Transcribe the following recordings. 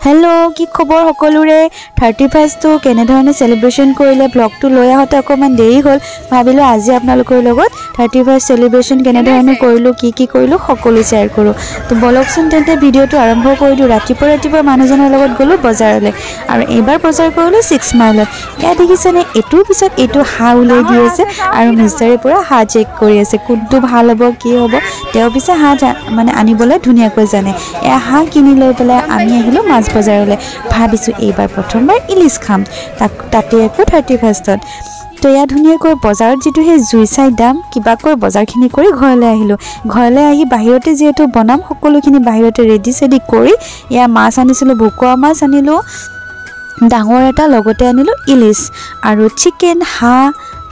hello कि खबर सकलोरे 31 तो केनेधरणे सेलिब्रेशन करिले ब्लॉगটো লৈ আহতে অকমান দেৰি হল ভাবিলো আজি আপোনালোকৰ লগত 31 সেলিব্ৰেশন কেনেধৰणे কৰিলো কি কৰিলো সকলো শেয়াৰ কৰো তো বলকচোন তেন্তে ভিডিওটো আৰম্ভ কৰি দিও ৰাতিপুৱা মানুহজনৰ লগত গলো বজাৰলে আৰু এবাৰ বজাৰ কৰিলো 6 মাইলত এ দেখিছেনে এটুৰ পিছত এটু হা উলাই দি আছে আৰু মিষ্টাৰে পুৰা হা চেক কৰি আছে কোনটো ভাল হ'ব কি হ'ব তেও পিছে হা মানে আনিবলে ধুনিয়াকৈ জানে এ হা কিনি লৈ পেলাই আমি আহিলো মাছ বজাৰলে ভাবিছো এইবাৰ প্ৰথমবাৰ ইলিশ খাম তাতে একো 31 ত তো ইয়া ধুনিয়াকৈ বজাৰত যেটো হে জুই চাই দাম কিবাকৈ বজাৰখিনি কৰি ঘৰলৈ আহিলো ঘৰলৈ আহি বাহিৰতে যেটো বনাম সকলোখিনি বাহিৰতে ৰেডি সেডি কৰি ইয়া মাছ আনিছিলো ভুকুৱা মাছ আনিলো ডাঙৰ এটা লগতে আনিলো ইলিশ আৰু চিকেন হা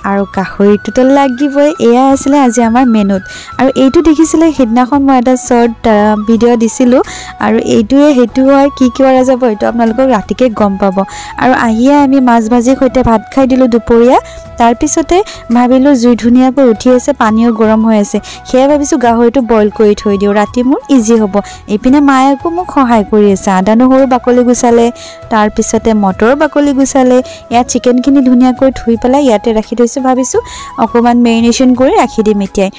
আৰু গাহৰিটো তো লাগিবই এয়া আছিল আজি আমাৰ মেনুত আৰু এইটো দেখিছিলে হেদনাখন মই এটা শৰ্ট ভিডিও দিছিলো আৰু এইটোৱে হেতু হয় কি কৰা যাব এটো আপোনালোকক ৰাতিকে গম পাব আৰু আহিয়া আমি মাছ ভাজি সৈতে ভাত খাই দিলো দুপৰীয়া তাৰ পিছতে ভাবিলো জুই ধুনিয়াকৈ উঠি আছে পানীও গৰম হৈ আছে হেয়া ভাবিছো গাহৰিটো বইল কৰি থৈ দিও ৰাতি মোৰ ইজি হ'ব এপিনে মায়েকো মোক সহায় কৰি আছে আদা নহৰু বাকলি গুছালে তাৰ পিছতে মটৰ বাকলি গুছালে ইয়া চিকেনখিনি ধুনিয়াকৈ ধুই পেলাই ইয়াতে ৰাখি থৈছো ভাবিছো অকমান মেৰিনেশন কৰি ৰাখি দিম এতিয়াই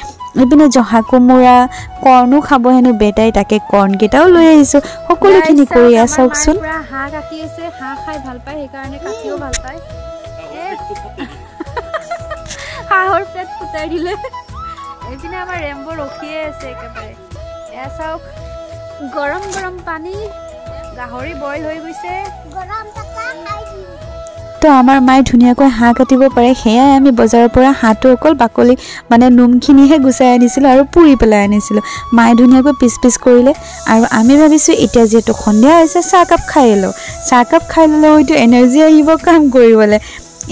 এপিনে জহা কোমোৰা কৰ্ণো খাব হেনো বেটাই তাকে কৰ্ণ কেটাও লৈ আহিছো সকলোখিনি কৰি আছকচোন পুৰা হা কাটি আছে হা খাই ভাল পায় সেই কাৰণে কাটিও ভাল পায় হাহৰ পেট ফুটাই দিলে এপিনে আমাৰ ৰেম্বো ৰখিয়ে আছে একেবাৰে এয়া চাওক গৰম গৰম পানী গাহৰি বইল হৈ গৈছে গৰম টাকা খাই দিম তো আমাৰ মাই ধুনিয়াকৈ হা কাটিব পাৰে হেয়া আমি বজাৰৰ পৰা হাটো অকল বাকলি মানে নুমখিনিহে গুছাই আনিছিল আৰু পুৰি পেলাই আনিছিল মাই ধুনিয়াকৈ পিস কৰিলে আৰু আমি ভাবিছো এতিয়া যেটো সন্ধিয়া হৈছে চাহ কাপ খাই ললে হয়তো এনাৰ্জি আহিব কাম কৰিবলে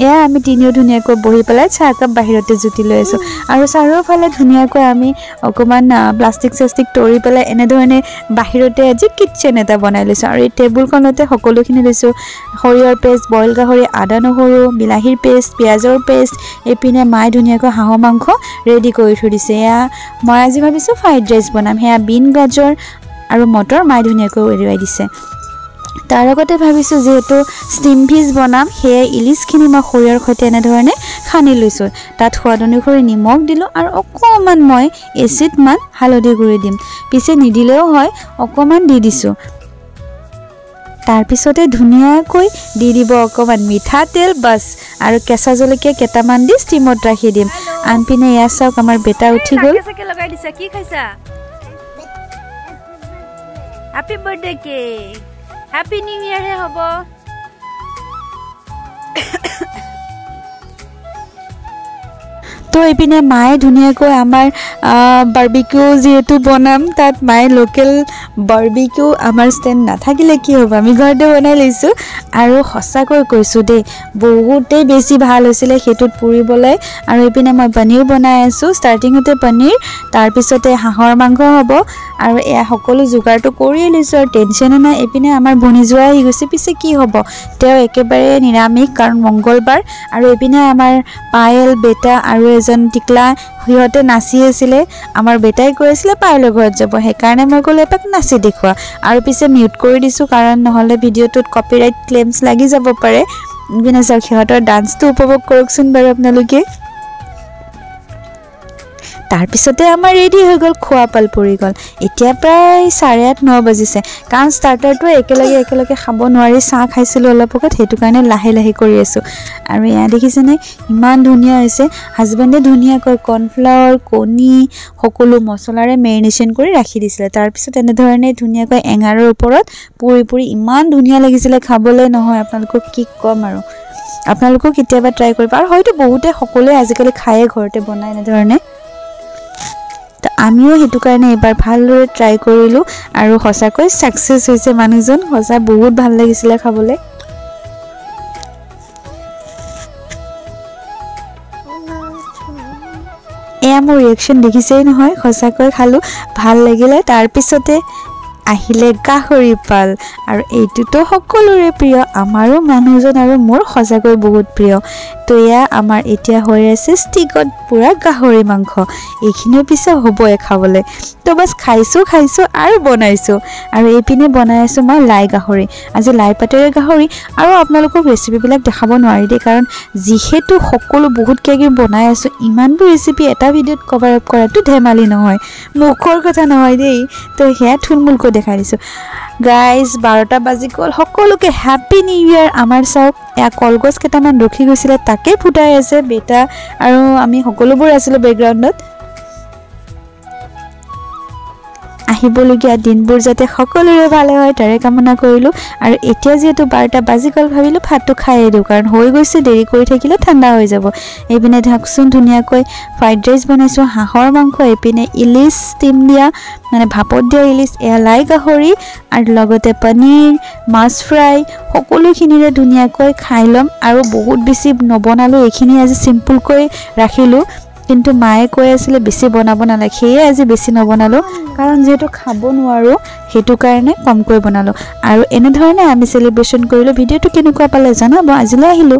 এয়া আমি তিনিও ধুনিয়াকৈ বহি পেলাই চাহ কাপ বাহিৰতে জুতি লৈ আছো আৰু চাৰৰ ফালে ধুনিয়াকৈ আমি অকমান প্লাষ্টিক তৰি পেলাই এনে ধৰণে বাহিৰতে আজি কিচেন এটা বনাই লৈছো আৰু এই টেবুলখনতে সকলোখিনি লৈছো হৰিয়ৰ পেষ্ট বইল গাহৰি আদা নহৰু বিলাহীৰ পেষ্ট পিয়াজৰ পেষ্ট এপিনে মাই ধুনিয়াকৈ হাঁহ মাংস ৰেডি কৰি থৈ দিছে এয়া মই আজি ভাবিছো ফ্ৰাইড ৰাইচ বনাম হেয়া বিন গাজৰ আৰু মটৰ মাই ধুনিয়াকৈ উলিয়াই দিছে তাৰ আগতে ভাবিছো যেহেতু স্টিম ফিশ বনাম হে ইলিশখিনি মই খৰিয়াৰ সৈতে এনে ধৰণে খানি লৈছো তাত সোৱাদ অনুসৰি নিমখ দিলো আৰু অকমান মই এচিড মান হালধি গুৰি দিম পিছে নিদিলেও হয় অকমান দি দিছো তাৰ পিছতে ধুনিয়াকৈ দি দিব অকমান মিঠা তেল বাস আৰু কেঁচা জলকীয়া কেটামান দি স্টিমত ৰাখি দিম আনপিনে ইয়া চাওক আমাৰ বেটা উঠি গল লগাই দিছা কি খাইছা happy birthday cake happy new year হে হব তো এপিনে মায়ে ধুনিয়াকৈ আমাৰ বাৰবিকিউ যেহেতু বনাম তাত মায়ে লোকেল বাৰবিকিউ আমাৰ ষ্টেণ্ড নাথাকিলে কি হ'ব আমি ঘৰতে বনাই লৈছো আৰু সঁচাকৈ কৈছো দে বহুতে বেছি ভাল হৈছিল হেতুত পুৰিবলৈ আৰু এপিনে মই পনীৰ বনাই আছো ষ্টাৰ্টিংতে পনীৰ তাৰ পিছতে হাঁহৰ মাংস হ'ব আৰু এ সকলো যোগাৰটো কৰি লৈছো আৰু টেনচন নাই এপিনে আমাৰ বনি যোৱা হৈ গৈছে পিছে কি হ'ব তেও একেবাৰে নিৰামিষ কাৰণ মঙ্গলবাৰ আৰু এপিনে আমাৰ পায়েল বেটা আৰু এজন টিকলা হিহতে নাচি আছিল আমাৰ বেটাই কৈ আছিল পায়েলৰ ঘৰত যাব সেই কাৰণে মই কলে এপাক নাচি দেখুৱা আৰু পিছে মিউট কৰি দিছো কাৰণ নহলে ভিডিওটোত কপিৰাইট ক্লেইমছ লাগি যাব পাৰে বিনা চাওক হিহতৰ ডান্সটো উপভোগ কৰকচোন বাৰু আপোনালোকে তাৰ পিছতে আমাৰ ৰেডি হৈ গল খোৱা পাল পৰি গল এতিয়া প্ৰায় 8:30-9 বাজিছে কাৰণ ষ্টাৰ্টাৰটো একেলগে খাব নোৱাৰি চাহ খাইছিল অলপ আগত হেতু কাৰণে লাহে কৰি আছো আৰু ইয়া দেখিছেনে ইমান ধুনিয়া হৈছে হাজবেণ্ডে ধুনিয়াকৈ কৰ্নফ্লাৱাৰ কণী সকলো মছলাৰে মেৰিনেশন কৰি ৰাখি দিছিল তাৰ পিছত এনে ধৰণে ধুনিয়াকৈ এঙাৰৰ ওপৰত পুৰি ইমান ধুনিয়া লাগিছিল খাবলৈ নহয় আপোনালোকক কি কম আৰু আপোনালোকক কেতিয়াবা ট্ৰাই কৰিবা আৰু হয়তো বহুতে সকলোৱে আজিকালি খায়ে ঘৰতে বনাই এনে ধৰণে আমিও হেতু কাৰণে এবাৰ ভালদৰে ট্ৰাই কৰিলো আৰু সঁচাকৈ সাকসেস হৈছে মানুহজন সঁচা বহুত ভাল লাগিছিল খাবলৈ এয়া মোৰ ৰিঅ্যাকশন দেখিছেই নহয় সঁচাকৈ খালো ভাল লাগিলে তাৰ পিছতে আহিলে গাহৰি পাল আৰু এইটোতো সকলোৰে প্ৰিয় আমাৰো মানুহজন আৰু মোৰ সঁচাকৈ বহুত প্ৰিয় তো এয়া আমাৰ এতিয়া হৈ আছে ষ্টিকত পুৰা গাহৰি মাংস এইখিনি পিছে হ'বই খাবলৈ তো বাছ খাইছোঁ আৰু বনাইছোঁ আৰু এইপিনে বনাই আছোঁ মই লাই গাহৰি আজি লাই পাতেৰে গাহৰি আৰু আপোনালোকক ৰেচিপিবিলাক দেখাব নোৱাৰি দেই কাৰণ যিহেতু সকলো বহুত কিবা বনাই আছোঁ ইমানবোৰ ৰেচিপি এটা ভিডিঅ'ত কভাৰ আপ কৰাটো ধেমালি নহয় মুখৰ কথা নহয় দেই তো সেয়া থুলমূলকৈ দেখাই দিছোঁ গাইজ 12টা বাজি গ'ল সকলোকে হেপী নিউ ইয়েৰ আমাৰ চাওক এয়া কলগছ কেইটামান ৰখি গৈছিলে তাকে ফুটাই আছে বেটা আৰু আমি সকলোবোৰ আছিলোঁ বেকগ্ৰাউণ্ডত আহিবলগীয়া দিনবোৰ যাতে সকলোৰে ভালে হয় তাৰে কামনা কৰিলোঁ আৰু এতিয়া যিহেতু 12টা বাজি গ'ল ভাবিলোঁ ভাতটো খাইয়ে দিওঁ কাৰণ হৈ গৈছে দেৰি কৰি থাকিলে ঠাণ্ডা হৈ যাব এইপিনে ঢাকচোন ধুনীয়াকৈ ফ্ৰাইড ৰাইচ বনাইছোঁ হাঁহৰ মাংস এইপিনে ইলিচ ষ্টিম দিয়া মানে ভাপত দিয়া ইলিচ এয়া লাই গাহৰি আৰু লগতে পনীৰ মাছ ফ্ৰাই সকলোখিনিৰে ধুনীয়াকৈ খাই ল'ম আৰু বহুত বেছি নবনালোঁ এইখিনি আজি চিম্পুলকৈ ৰাখিলোঁ কিন্তু মায়ে কৈ আছিলে বেছি বনাব নালাগে সেয়ে আজি বেছি নবনালোঁ কাৰণ যেহেতু খাব নোৱাৰোঁ সেইটো কাৰণে কমকৈ বনালোঁ আৰু এনেধৰণে আমি চেলিব্ৰেশ্যন কৰিলোঁ ভিডিঅ'টো কেনেকুৱা পালে জনাব আজিলৈ আহিলোঁ